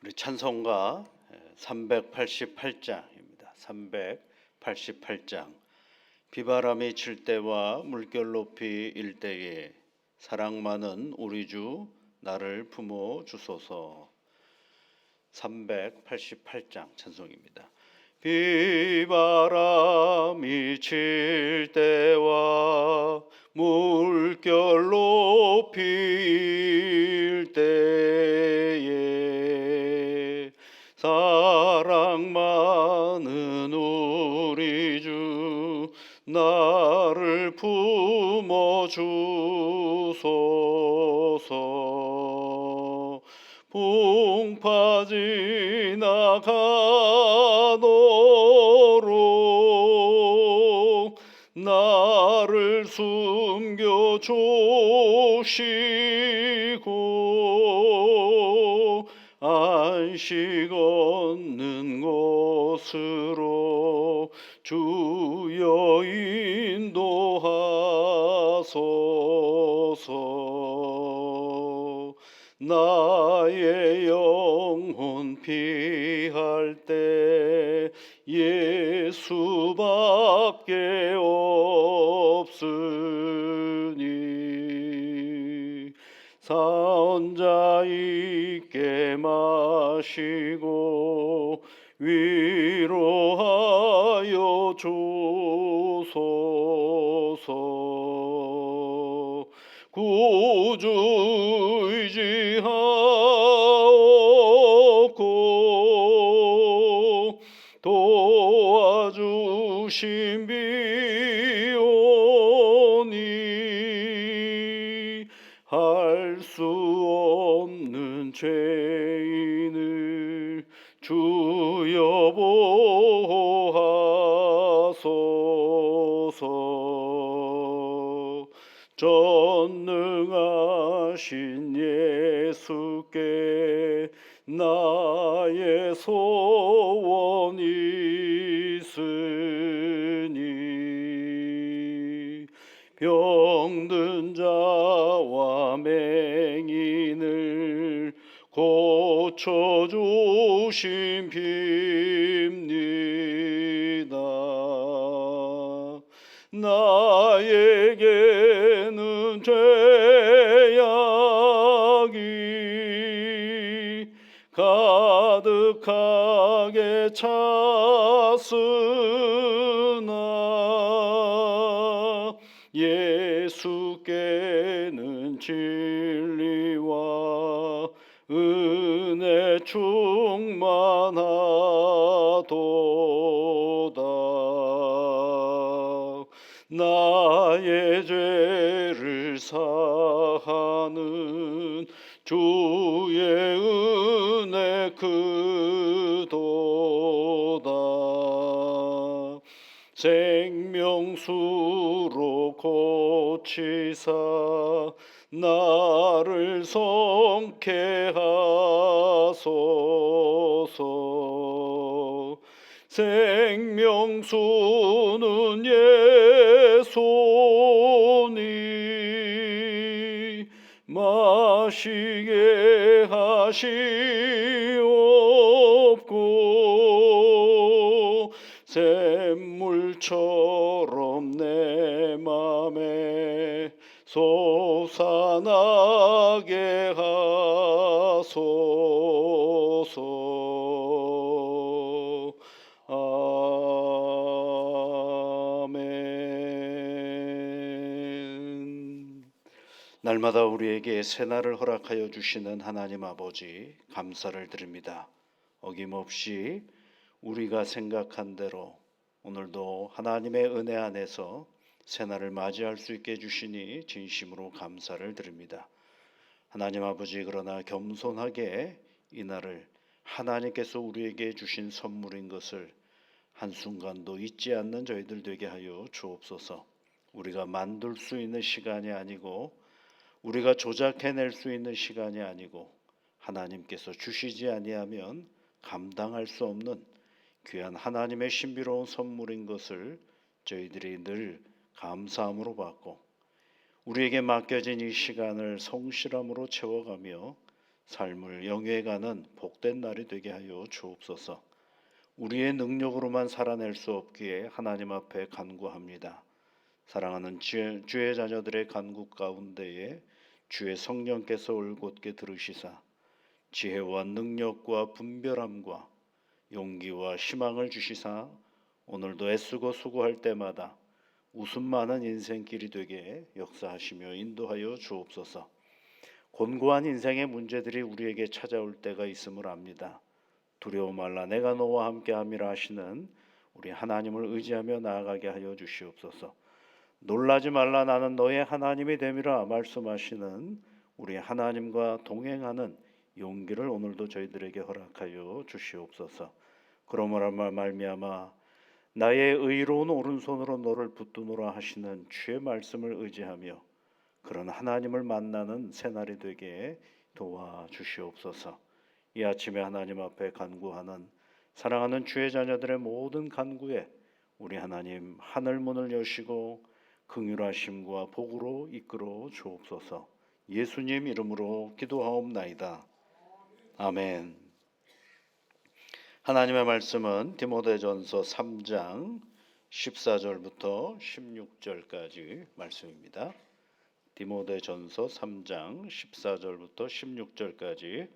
우리 찬송가 388장입니다. 388장. 비바람이 칠 때와 물결 높이 일 때에 사랑 많은 우리 주 나를 품어 주소서. 388장 찬송입니다. 비바람이 칠 때와 물결 높이 일 때에 사랑 많은 우리 주 나를 품어 주소서. 풍파 지나가도록 나를 숨겨 주시고 안식 얻는 곳으로 주여 인도하소서. 나의 영혼 피할 때 예수밖에 없으니 사혼자 있게 마시고 위로하여 주소서. 구주 의지하옵고 도와주신 비오니 할 수 없는 죄인을 주여 보호하소서. 전능하신 예수께 나의 소원이 있으니 병든 자와 맹인을 고쳐주신 빕니다. 나에게는 죄악이 가득하게 찼으나 예수께는 진리와 은혜 충만하도다. 나의 죄를 사하는 주의 은혜 크도다. 생명수로 고치사 나를 성케 하소서. 생명수는 예수니 마시게 하시옵고 샘물처럼 내 맘에 솟아나게 하소서. 아멘. 날마다 우리에게 새날을 허락하여 주시는 하나님 아버지 감사를 드립니다. 어김없이 우리가 생각한 대로 오늘도 하나님의 은혜 안에서 새날을 맞이할 수 있게 해주시니 진심으로 감사를 드립니다. 하나님 아버지, 그러나 겸손하게 이 날을 하나님께서 우리에게 주신 선물인 것을 한순간도 잊지 않는 저희들 되게 하여 주옵소서. 우리가 만들 수 있는 시간이 아니고 우리가 조작해낼 수 있는 시간이 아니고 하나님께서 주시지 아니하면 감당할 수 없는 귀한 하나님의 신비로운 선물인 것을 저희들이 늘 감사함으로 받고 우리에게 맡겨진 이 시간을 성실함으로 채워가며 삶을 영위해가는 복된 날이 되게 하여 주옵소서. 우리의 능력으로만 살아낼 수 없기에 하나님 앞에 간구합니다. 사랑하는 주의 자녀들의 간구 가운데에 주의 성령께서 올곧게 들으시사 지혜와 능력과 분별함과 용기와 희망을 주시사 오늘도 애쓰고 수고할 때마다 웃음 많은 인생길이 되게 역사하시며 인도하여 주옵소서. 곤고한 인생의 문제들이 우리에게 찾아올 때가 있음을 압니다. 두려워 말라 내가 너와 함께함이라 하시는 우리 하나님을 의지하며 나아가게 하여 주시옵소서. 놀라지 말라 나는 너의 하나님이 됨이라 말씀하시는 우리 하나님과 동행하는 용기를 오늘도 저희들에게 허락하여 주시옵소서. 그러므로 말미암아 나의 의로운 오른손으로 너를 붙드노라 하시는 주의 말씀을 의지하며 그런 하나님을 만나는 새날이 되게 도와주시옵소서. 이 아침에 하나님 앞에 간구하는 사랑하는 주의 자녀들의 모든 간구에 우리 하나님 하늘 문을 여시고 긍휼하심과 복으로 이끌어 주옵소서. 예수님 이름으로 기도하옵나이다. 아멘. 하나님의 말씀은 디모데전서 3장 14절부터 16절까지 말씀입니다. 디모데전서 3장 14절부터 16절까지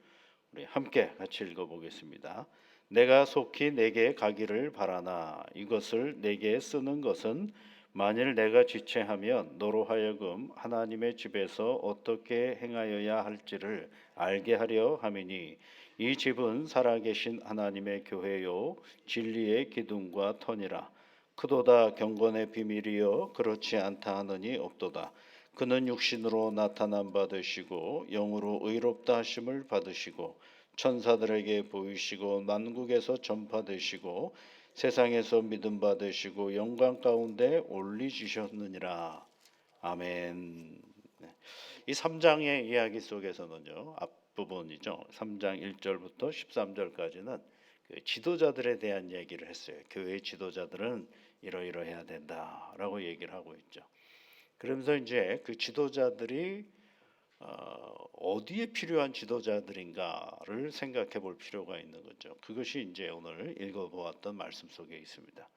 우리 함께 같이 읽어보겠습니다. 내가 속히 내게 가기를 바라나 이것을 내게 쓰는 것은 만일 내가 지체하면 너로 하여금 하나님의 집에서 어떻게 행하여야 할지를 알게 하려 함이니 이 집은 살아계신 하나님의 교회요 진리의 기둥과 터니라. 크도다 경건의 비밀이여 그렇지 않다 하느니 없도다. 그는 육신으로 나타난 바 되시고 영으로 의롭다 하심을 받으시고 천사들에게 보이시고 만국에서 전파되시고 세상에서 믿음 받으시고 영광 가운데 올리시셨느니라. 아멘. 이 3장의 이야기 속에서는요. 앞부분이죠. 3장 1절부터 13절까지는 그 지도자들에 대한 얘기를 했어요. 교회의 지도자들은 이러이러해야 된다라고 얘기를 하고 있죠. 그러면서 이제 그 지도자들이 어디에 필요한 지도자들인가를 생각해 볼 필요가 있는 거죠. 그것이 이제 오늘 읽어보았던 말씀 속에 있습니다.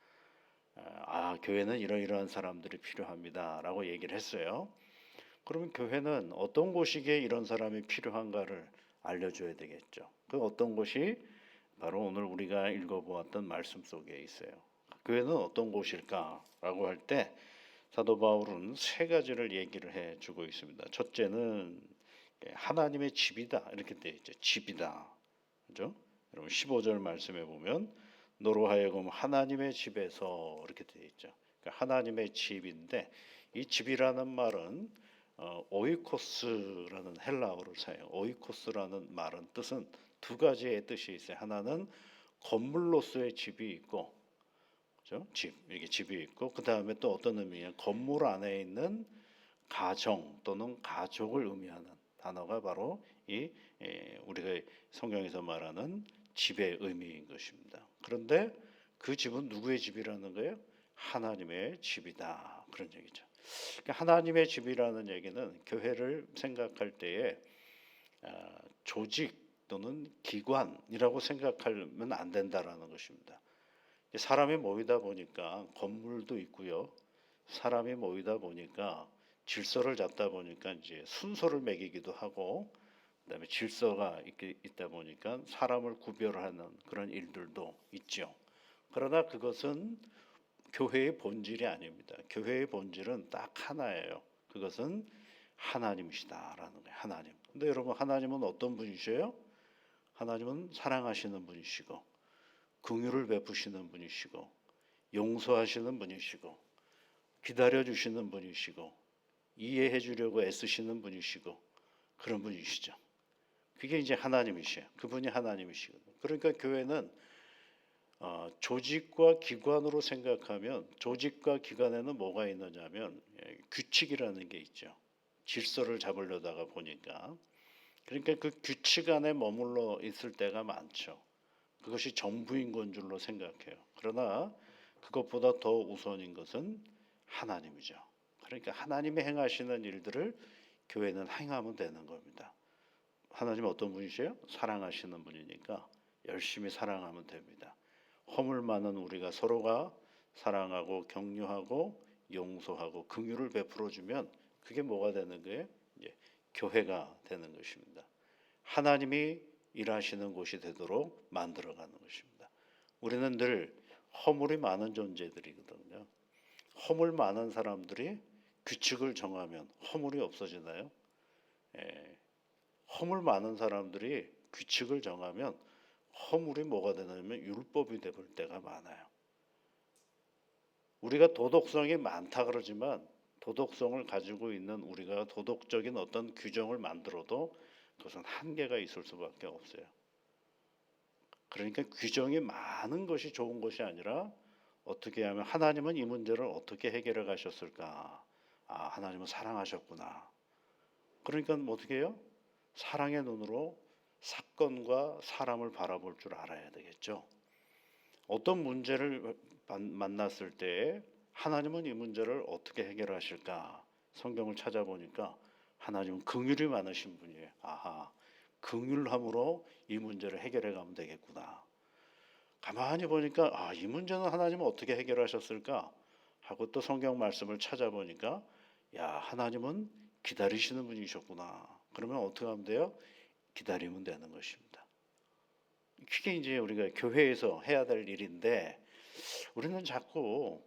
교회는 이러이러한 사람들이 필요합니다라고 얘기를 했어요. 그러면 교회는 어떤 곳이기에 이런 사람이 필요한가를 알려줘야 되겠죠. 그 어떤 곳이 바로 오늘 우리가 읽어보았던 말씀 속에 있어요. 교회는 어떤 곳일까라고 할 때 사도 바울은 세 가지를 얘기를 해주고 있습니다. 첫째는 하나님의 집이다 이렇게 되어 있죠. 집이다, 그죠? 여러분 15절 말씀에 보면 너로 하여금 하나님의 집에서 이렇게 되어 있죠. 그러니까 하나님의 집인데 이 집이라는 말은 오이코스라는 헬라어를 사용. 오이코스라는 말은 뜻은 두 가지의 뜻이 있어요. 하나는 건물로서의 집이 있고, 그렇죠? 집 이렇게 집이 있고 그 다음에 또 어떤 의미냐? 건물 안에 있는 가정 또는 가족을 의미하는 단어가 바로 이 우리가 성경에서 말하는 집의 의미인 것입니다. 그런데 그 집은 누구의 집이라는 거예요? 하나님의 집이다 그런 얘기죠. 그러니까 하나님의 집이라는 얘기는 교회를 생각할 때에 조직 또는 기관이라고 생각하면 안 된다라는 것입니다. 사람이 모이다 보니까 건물도 있고요. 사람이 모이다 보니까 질서를 잡다 보니까 이제 순서를 매기기도 하고 그다음에 질서가 있다 보니까 사람을 구별하는 그런 일들도 있죠. 그러나 그것은 교회의 본질이 아닙니다. 교회의 본질은 딱 하나예요. 그것은 하나님이시다라는 거예요. 하나님. 근데 여러분 하나님은 어떤 분이세요? 하나님은 사랑하시는 분이시고 긍휼을 베푸시는 분이시고 용서하시는 분이시고 기다려주시는 분이시고 이해해 주려고 애쓰시는 분이시고 그런 분이시죠. 그게 이제 하나님이시에요. 그분이 하나님이시거든요. 그러니까 교회는 조직과 기관으로 생각하면 조직과 기관에는 뭐가 있느냐면 규칙이라는 게 있죠. 질서를 잡으려다가 보니까 그러니까 그 규칙 안에 머물러 있을 때가 많죠. 그것이 전부인 건 줄로 생각해요. 그러나 그것보다 더 우선인 것은 하나님 어떤 분이세요? 사랑하시는 분이니까 열심히 사랑하면 됩니다. 허물 많은 우리가 서로가 사랑하고 격려하고 용서하고 긍휼을 베풀어 주면 그게 뭐가 되는 거예요? 이제 교회가 되는 것입니다. 하나님이 일하시는 곳이 되도록 만들어가는 것입니다. 우리는 늘 허물이 많은 존재들이거든요. 허물 많은 사람들이 규칙을 정하면 허물이 없어지나요? 예, 허물 많은 사람들이 규칙을 정하면 허물이 뭐가 되냐면 율법이 되볼 때가 많아요. 우리가 도덕성이 많다 그러지만 도덕성을 가지고 있는 우리가 도덕적인 어떤 규정을 만들어도 그것은 한계가 있을 수밖에 없어요. 그러니까 규정이 많은 것이 좋은 것이 아니라 어떻게 하면 하나님은 이 문제를 어떻게 해결해 가셨을까? 아, 하나님은 사랑하셨구나. 그러니까 어떻게 해요? 사랑의 눈으로 사건과 사람을 바라볼 줄 알아야 되겠죠. 어떤 문제를 만났을 때 하나님은 이 문제를 어떻게 해결하실까? 성경을 찾아보니까 하나님은 긍휼이 많으신 분이에요. 아하, 긍휼함으로 이 문제를 해결해 가면 되겠구나. 가만히 보니까 아, 이 문제는 하나님은 어떻게 해결하셨을까? 하고 또 성경 말씀을 찾아보니까 야, 하나님은 기다리시는 분이셨구나. 그러면 어떻게 하면 돼요? 기다리면 되는 것입니다. 그게 이제 우리가 교회에서 해야 될 일인데 우리는 자꾸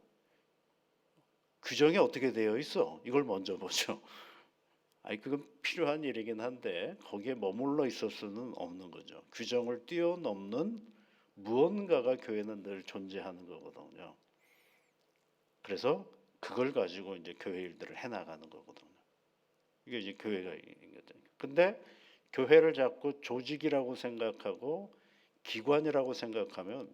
규정이 어떻게 되어 있어? 이걸 먼저 보죠. 아니 그건 필요한 일이긴 한데 거기에 머물러 있을 수는 없는 거죠. 규정을 뛰어넘는 무언가가 교회는 늘 존재하는 거거든요. 그래서 그걸 가지고 이제 교회 일들을 해나가는 거거든요. 이게 이제 교회가 있는 거죠. 근데 교회를 자꾸 조직이라고 생각하고 기관이라고 생각하면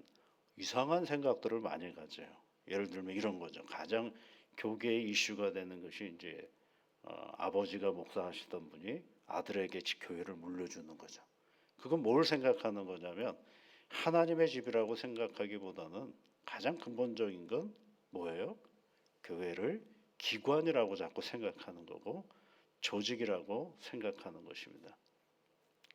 이상한 생각들을 많이 가져요. 예를 들면 이런 거죠. 가장 교계의 이슈가 되는 것이 이제 아버지가 목사하시던 분이 아들에게 교회를 물려주는 거죠. 그건 뭘 생각하는 거냐면 하나님의 집이라고 생각하기보다는 가장 근본적인 건 뭐예요? 교회를 기관이라고 자꾸 생각하는 거고 조직이라고 생각하는 것입니다.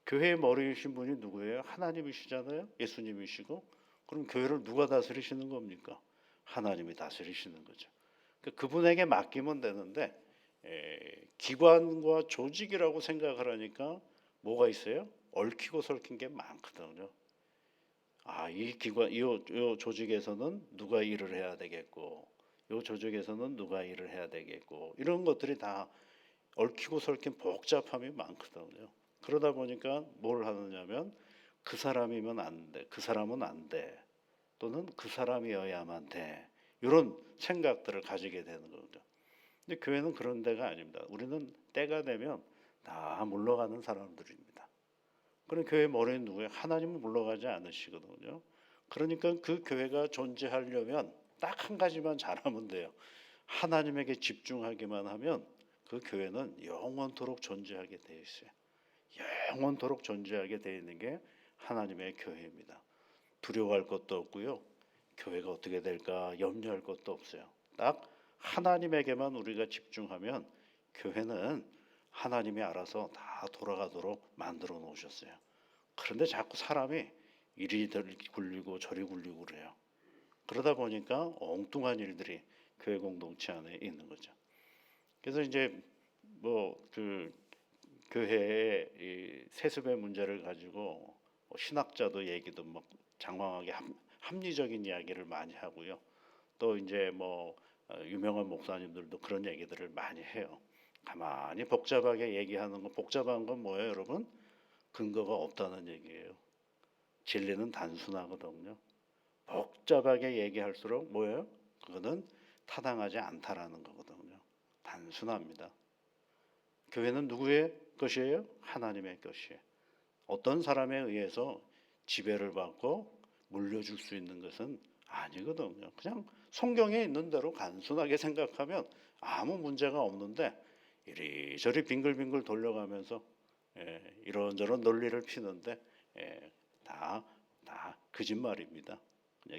교회의 머리이신 분이 누구예요? 하나님이시잖아요. 예수님이시고 그럼 교회를 누가 다스리시는 겁니까? 하나님이 다스리시는 거죠. 그러니까 그분에게 맡기면 되는데 기관과 조직이라고 생각을 하니까 뭐가 있어요? 얽히고 설킨 게 많거든요. 아, 이 기관, 이 조직에서는 누가 일을 해야 되겠고, 이 조직에서는 누가 일을 해야 되겠고, 이런 것들이 다 얽히고 설킨 복잡함이 많거든요. 그러다 보니까 뭘 하느냐면 그 사람이면 안 돼, 그 사람은 안 돼, 또는 그 사람이어야만 돼. 이런 생각들을 가지게 되는 거죠. 근데 교회는 그런 데가 아닙니다. 우리는 때가 되면 다 물러가는 사람들입니다. 그럼 교회 머리는 누구예요? 하나님은 물러가지 않으시거든요. 그러니까 그 교회가 존재하려면 딱 한 가지만 잘하면 돼요. 하나님에게 집중하기만 하면 그 교회는 영원토록 존재하게 되어 있어요. 영원토록 존재하게 되어 있는 게 하나님의 교회입니다. 두려워할 것도 없고요. 교회가 어떻게 될까 염려할 것도 없어요. 딱 하나님에게만 우리가 집중하면 교회는 하나님이 알아서 다 돌아가도록 만들어 놓으셨어요. 그런데 자꾸 사람이 이리 굴리고 저리 굴리고 그래요. 그러다 보니까 엉뚱한 일들이 교회 공동체 안에 있는 거죠. 그래서 이제 뭐 그 교회의 이 세습의 문제를 가지고 신학자도 얘기도 막 장황하게 합리적인 이야기를 많이 하고요. 또 이제 뭐 유명한 목사님들도 그런 얘기들을 많이 해요. 가만히 복잡하게 얘기하는 건 복잡한 건 뭐예요, 여러분? 근거가 없다는 얘기예요. 진리는 단순하거든요. 복잡하게 얘기할수록 뭐예요? 그거는 타당하지 않다라는 거거든요. 단순합니다. 교회는 누구의 것이에요? 하나님의 것이에요. 어떤 사람에 의해서 지배를 받고 물려줄 수 있는 것은 아니거든요. 그냥 성경에 있는 대로 단순하게 생각하면 아무 문제가 없는데 이리저리 빙글빙글 돌려가면서 이런저런 논리를 피는데 다 거짓말입니다.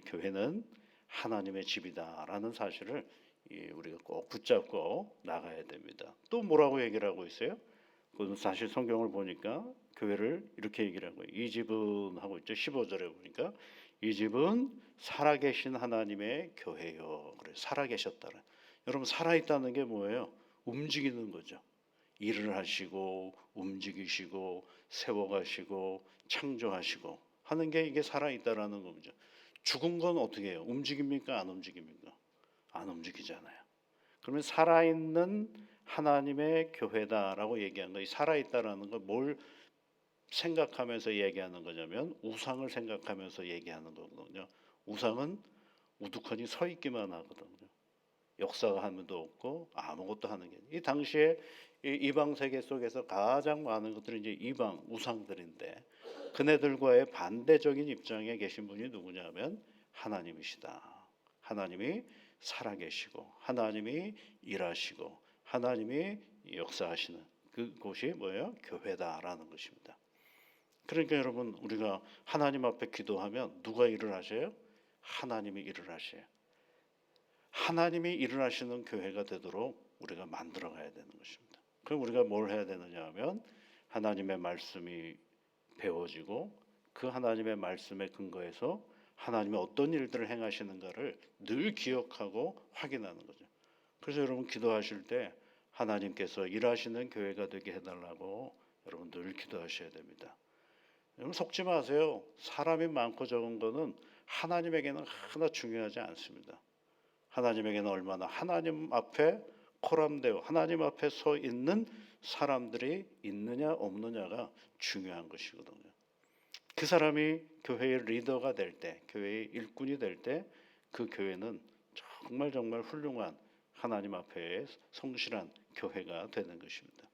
교회는 하나님의 집이다라는 사실을 우리가 꼭 붙잡고 나가야 됩니다. 또 뭐라고 얘기를 하고 있어요? 그건 사실 성경을 보니까 교회를 이렇게 얘기를 하고 이 집은 하고 있죠. 15절에 보니까 이 집은 살아계신 하나님의 교회요. 그래 살아계셨다는. 여러분 살아있다는 게 뭐예요? 움직이는 거죠. 일을 하시고 움직이시고 세워가시고 창조하시고 하는 게 이게 살아있다라는 거죠. 죽은 건 어떻게 해요? 움직입니까? 안 움직입니까? 안 움직이잖아요. 그러면 살아있는 하나님의 교회다라고 얘기한 거예요. 살아있다라는 건 뭘 생각하면서 얘기하는 거냐면 우상을 생각하면서 얘기하는 거거든요. 우상은 우두커니 서 있기만 하거든요. 역사가 하면도 없고 아무것도 하는 게. 이 당시에 이 이방 세계 속에서 가장 많은 것들이 이제 이방 우상들인데 그네들과의 반대적인 입장에 계신 분이 누구냐면 하나님이시다. 하나님이 살아계시고 하나님이 일하시고 하나님이 역사하시는 그곳이 뭐예요? 교회다라는 것입니다. 그러니까 여러분 우리가 하나님 앞에 기도하면 누가 일을 하셔요? 하나님이 일을 하셔요. 하나님이 일을 하시는 교회가 되도록 우리가 만들어 가야 되는 것입니다. 그럼 우리가 뭘 해야 되느냐 하면 하나님의 말씀이 배워지고 그 하나님의 말씀에 근거해서 하나님이 어떤 일들을 행하시는가를 늘 기억하고 확인하는 거죠. 그래서 여러분 기도하실 때 하나님께서 일하시는 교회가 되게 해달라고 여러분 늘 기도하셔야 됩니다. 여러분 속지 마세요. 사람이 많고 적은 거는 하나님에게는 하나 중요하지 않습니다. 하나님에게는 얼마나 하나님 앞에 코람되어 하나님 앞에 서 있는 사람들이 있느냐 없느냐가 중요한 것이거든요. 그 사람이 교회의 리더가 될 때, 교회의 일꾼이 될 때 그 교회는 정말 정말 훌륭한 하나님 앞에 성실한 교회가 되는 것입니다.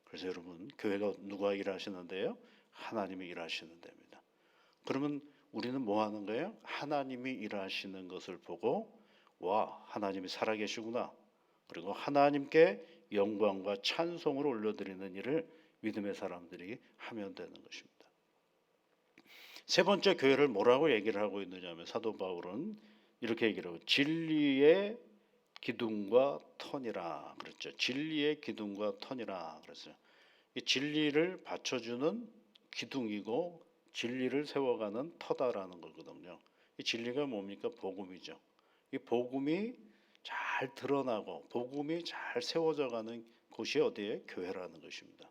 그래서 여러분 교회가 누가 일하시는데요? 하나님이 일하시는 데입니다. 그러면 우리는 뭐 하는 거예요? 하나님이 일하시는 것을 보고 와 하나님이 살아계시구나. 그리고 하나님께 영광과 찬송을 올려드리는 일을 믿음의 사람들이 하면 되는 것입니다. 세 번째 교회를 뭐라고 얘기를 하고 있느냐 하면 사도 바울은 이렇게 얘기를 하고 진리의 기둥과 터니라 그랬죠. 진리의 기둥과 터니라 그랬어요. 이 진리를 받쳐주는 기둥이고 진리를 세워가는 터다라는 거거든요. 이 진리가 뭡니까? 복음이죠. 이 복음이 잘 드러나고 복음이 잘 세워져가는 곳이 어디에? 교회라는 것입니다.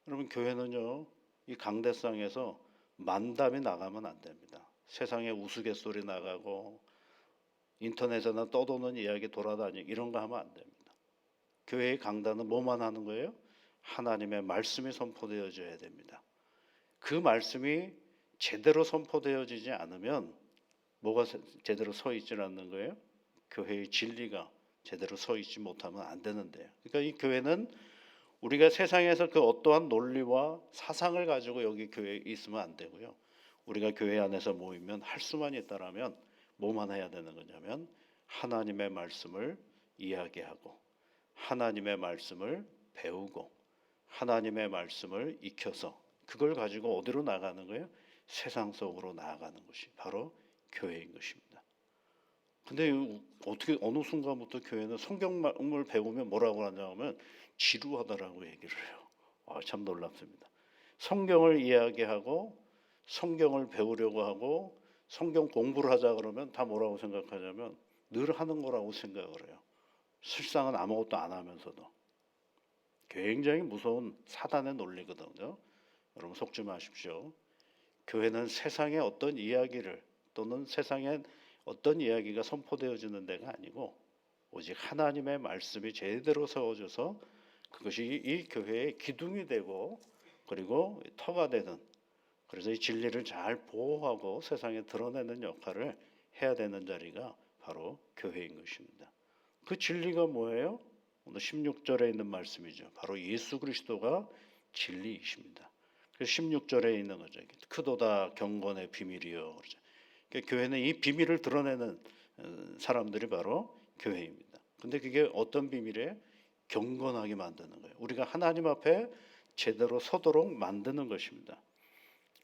여러분 교회는요 이 강대상에서 만담이 나가면 안 됩니다. 세상에 우스갯소리 나가고 인터넷에나 떠도는 이야기 돌아다니고 이런 거 하면 안 됩니다. 교회의 강단은 뭐만 하는 거예요? 하나님의 말씀이 선포되어져야 됩니다. 그 말씀이 제대로 선포되어지지 않으면 뭐가 제대로 서 있지 않는 거예요? 교회의 진리가 제대로 서 있지 못하면 안 되는데요. 그러니까 이 교회는 우리가 세상에서 그 어떠한 논리와 사상을 가지고 여기 교회에 있으면 안 되고요. 우리가 교회 안에서 모이면 할 수만 있다라면 뭐만 해야 되는 거냐면 하나님의 말씀을 이야기하고 하나님의 말씀을 배우고 하나님의 말씀을 익혀서 그걸 가지고 어디로 나가는 거예요? 세상 속으로 나아가는 것이 바로 교회인 것입니다. 근데 어떻게 어느 순간부터 교회는 성경을 배우면 뭐라고 하냐면 지루하다라고 얘기를 해요. 참 놀랍습니다. 성경을 이야기하고 성경을 배우려고 하고 성경 공부를 하자 그러면 다 뭐라고 생각하냐면 늘 하는 거라고 생각을 해요. 실상은 아무것도 안 하면서도. 굉장히 무서운 사단의 논리거든요. 여러분 속지 마십시오. 교회는 세상의 어떤 이야기를 또는 세상에 어떤 이야기가 선포되어지는 데가 아니고 오직 하나님의 말씀이 제대로 세워져서 그것이 이 교회의 기둥이 되고 그리고 터가 되는 그래서 이 진리를 잘 보호하고 세상에 드러내는 역할을 해야 되는 자리가 바로 교회인 것입니다. 그 진리가 뭐예요? 오늘 16절에 있는 말씀이죠. 바로 예수 그리스도가 진리이십니다. 그래서 16절에 있는 거죠. 크도다 경건의 비밀이요. 그러죠. 그러니까 교회는 이 비밀을 드러내는 사람들이 바로 교회입니다. 근데 그게 어떤 비밀이에요? 경건하게 만드는 거예요. 우리가 하나님 앞에 제대로 서도록 만드는 것입니다.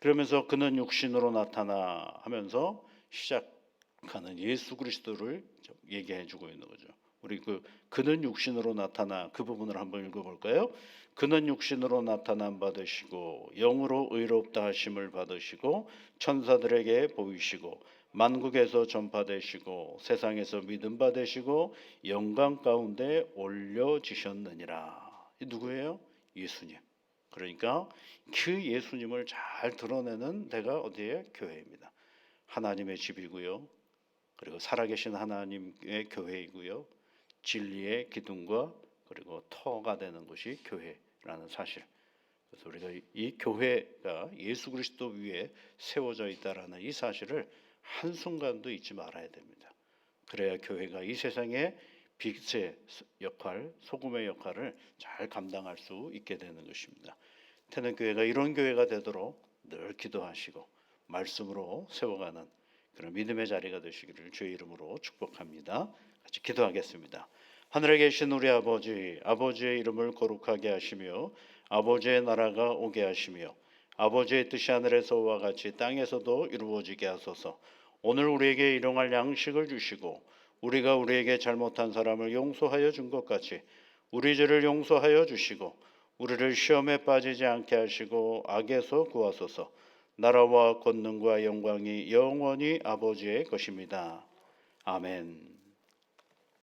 그러면서 그는 육신으로 나타나 하면서 시작하는 예수 그리스도를 얘기해 주고 있는 거죠. 우리 그는 육신으로 나타나 그 부분을 한번 읽어볼까요? 그는 육신으로 나타남 받으시고 영으로 의롭다 하심을 받으시고 천사들에게 보이시고 만국에서 전파되시고 세상에서 믿음 받으시고 영광 가운데 올려지셨느니라. 이 누구예요? 예수님. 그러니까 그 예수님을 잘 드러내는 데가 어디에? 교회입니다. 하나님의 집이고요. 그리고 살아계신 하나님의 교회이고요. 진리의 기둥과 그리고 터가 되는 것이 교회라는 사실. 그래서 우리가 이 교회가 예수 그리스도 위에 세워져 있다라는 이 사실을 한순간도 잊지 말아야 됩니다. 그래야 교회가 이 세상의 빛의 역할, 소금의 역할을 잘 감당할 수 있게 되는 것입니다. 태능교회가 이런 교회가 되도록 늘 기도하시고 말씀으로 세워가는 그런 믿음의 자리가 되시기를 주의 이름으로 축복합니다. 같이 기도하겠습니다. 하늘에 계신 우리 아버지, 아버지의 이름을 거룩하게 하시며 아버지의 나라가 오게 하시며 아버지의 뜻이 하늘에서와 같이 땅에서도 이루어지게 하소서. 오늘 우리에게 일용할 양식을 주시고 우리가 우리에게 잘못한 사람을 용서하여 준 것 같이 우리 죄를 용서하여 주시고 우리를 시험에 빠지지 않게 하시고 악에서 구하소서. 나라와 권능과 영광이 영원히 아버지의 것입니다. 아멘.